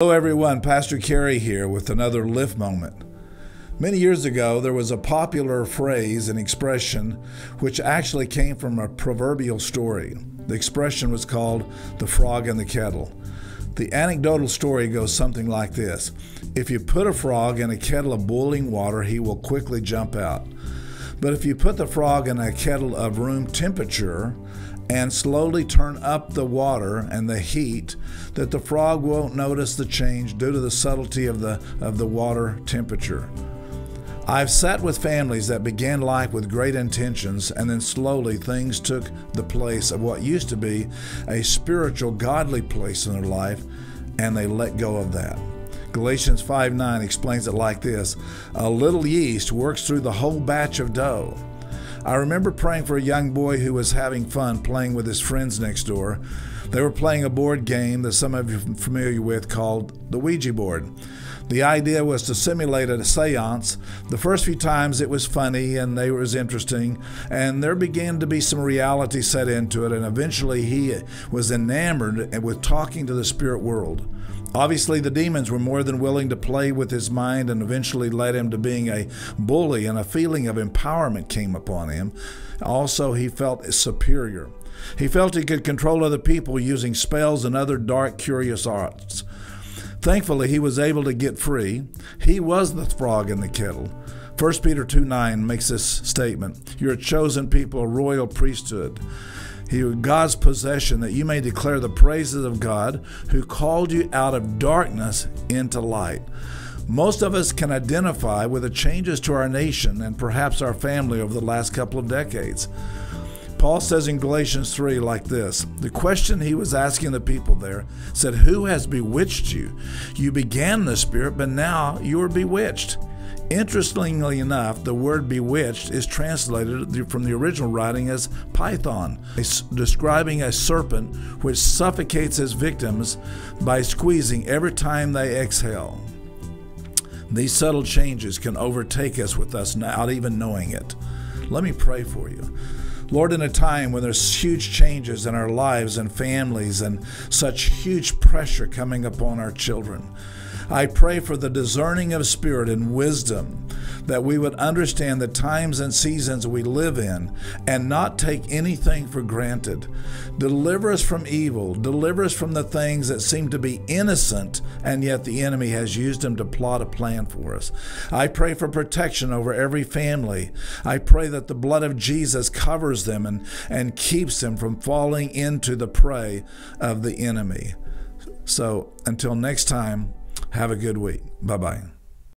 Hello everyone, Pastor Kerry here with another Lift Moment. Many years ago, there was a popular phrase and expression which actually came from a proverbial story. The expression was called the frog in the kettle. The anecdotal story goes something like this. If you put a frog in a kettle of boiling water, he will quickly jump out. But if you put the frog in a kettle of room temperature and slowly turn up the water and the heat, that the frog won't notice the change due to the subtlety of the water temperature. I've sat with families that began life with great intentions, and then slowly things took the place of what used to be a spiritual, godly place in their life, and they let go of that. Galatians 5:9 explains it like this: a little yeast works through the whole batch of dough. I remember praying for a young boy who was having fun playing with his friends next door. They were playing a board game that some of you are familiar with called the Ouija board. The idea was to simulate a seance. The first few times it was funny and it was interesting, and there began to be some reality set into it, and eventually he was enamored with talking to the spirit world. Obviously, the demons were more than willing to play with his mind and eventually led him to being a bully, and a feeling of empowerment came upon him. Also, he felt superior. He felt he could control other people using spells and other dark, curious arts. Thankfully, he was able to get free. He was the frog in the kettle. 1 Peter 2:9 makes this statement: "You're a chosen people, a royal priesthood. You're God's possession, that you may declare the praises of God, who called you out of darkness into light." Most of us can identify with the changes to our nation and perhaps our family over the last couple of decades. Paul says in Galatians 3 like this. The question he was asking the people there said, "Who has bewitched you? You began the Spirit, but now you are bewitched." Interestingly enough, the word bewitched is translated from the original writing as python, describing a serpent which suffocates his victims by squeezing every time they exhale. These subtle changes can overtake us with us not even knowing it. Let me pray for you. Lord, in a time when there's huge changes in our lives and families and such huge pressure coming upon our children, I pray for the discerning of spirit and wisdom, that we would understand the times and seasons we live in and not take anything for granted. Deliver us from evil. Deliver us from the things that seem to be innocent, and yet the enemy has used them to plot a plan for us. I pray for protection over every family. I pray that the blood of Jesus covers them and keeps them from falling into the prey of the enemy. So until next time, have a good week. Bye-bye.